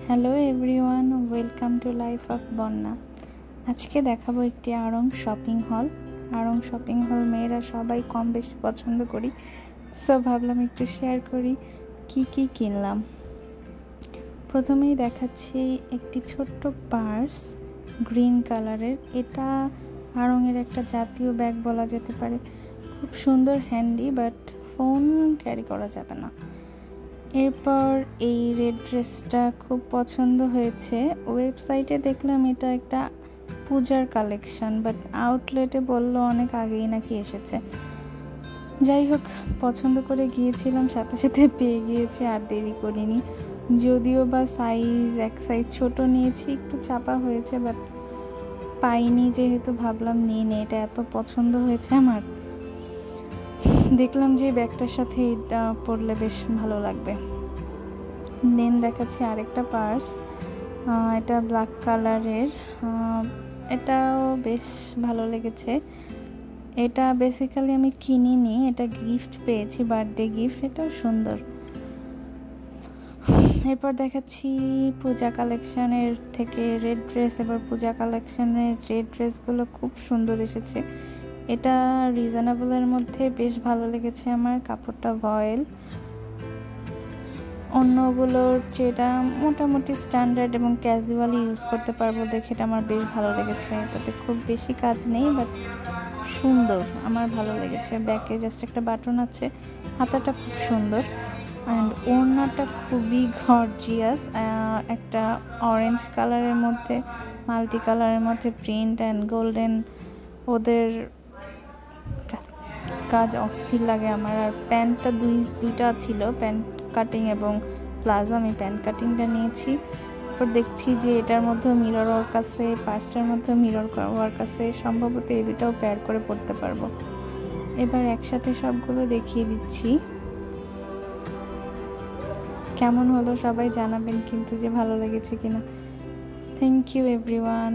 Hello everyone, welcome to life of বন্যা। আজকে দেখাবো একটি আড়ং শপিং হল। আড়ং শপিং হল মেয়েরা সবাই কম বেশি পছন্দ করি, সো ভাবলাম একটু শেয়ার করি কি কিনলাম। প্রথমেই দেখাচ্ছি একটি ছোট্ট পার্স, গ্রিন কালারের। এটা আড়ংয়ের একটা জাতীয় ব্যাগ বলা যেতে পারে। খুব সুন্দর, হ্যান্ডি, বাট ফোন ক্যারি করা যাবে না। এরপর এই রেড ড্রেসটা খুব পছন্দ হয়েছে। ওয়েবসাইটে দেখলাম এটা একটা পূজার কালেকশন, বাট আউটলেটে বললো অনেক আগেই নাকি এসেছে। যাই হোক, পছন্দ করে গিয়েছিলাম, সাথে সাথে পেয়ে গিয়েছি, আর দেরি করিনি। যদিও বা এক সাইজ ছোট নিয়েছি, একটু চাপা হয়েছে, বাট পাইনি যেহেতু ভাবলাম নিয়ে নে। এটা এত পছন্দ হয়েছে আমার, দেখলাম যে ব্যাগটার সাথে এটা পরলে বেশ ভালো লাগবে। দেন দেখাচ্ছি আরেকটা পার্স, এটা ব্ল্যাক কালারের। এটাও বেশ ভালো লেগেছে। এটা বেসিক্যালি আমি কিনিনি, এটা গিফট পেয়েছি, বার্থডে গিফট। এটাও সুন্দর। এরপর দেখাচ্ছি পূজা কালেকশনের থেকে রেড ড্রেস। এবার পূজা কালেকশনের রেড ড্রেসগুলো খুব সুন্দর এসেছে। এটা রিজনেবলের মধ্যে বেশ ভালো লেগেছে আমার। কাপড়টা ভয়েল, অন্যগুলোর যেটা মোটামুটি স্ট্যান্ডার্ড এবং ক্যাজুয়ালি ইউজ করতে পারবো দেখে এটা আমার বেশ ভালো লেগেছে। এটাতে খুব বেশি কাজ নেই, বাট সুন্দর, আমার ভালো লেগেছে। ব্যাকে জাস্ট একটা বাটন আছে, হাতাটা খুব সুন্দর, অ্যান্ড ওড়নাটা খুবই গর্জিয়াস। একটা অরেঞ্জ কালারের মধ্যে, মাল্টি কালারের মধ্যে প্রিন্ট অ্যান্ড গোল্ডেন, ওদের কাজ অস্থির লাগে আমার। আর প্যান্টটা দুইটা ছিল, প্যান্ট কাটিং এবং প্লাজো। আমি প্যান্ট কাটিংটা নিয়েছি। তারপর দেখছি যে এটার মধ্যে মিরর ওয়ার্ক আছে, পার্সটার মধ্যে মিরর ওয়ার্ক আছে। সম্ভবত এই দুটাও পেয়ার করে পরতে পারবো। এবার একসাথে সবগুলো দেখিয়ে দিচ্ছি। কেমন হলো সবাই জানাবেন কিন্তু, যে ভালো লেগেছে কিনা। Thank you everyone.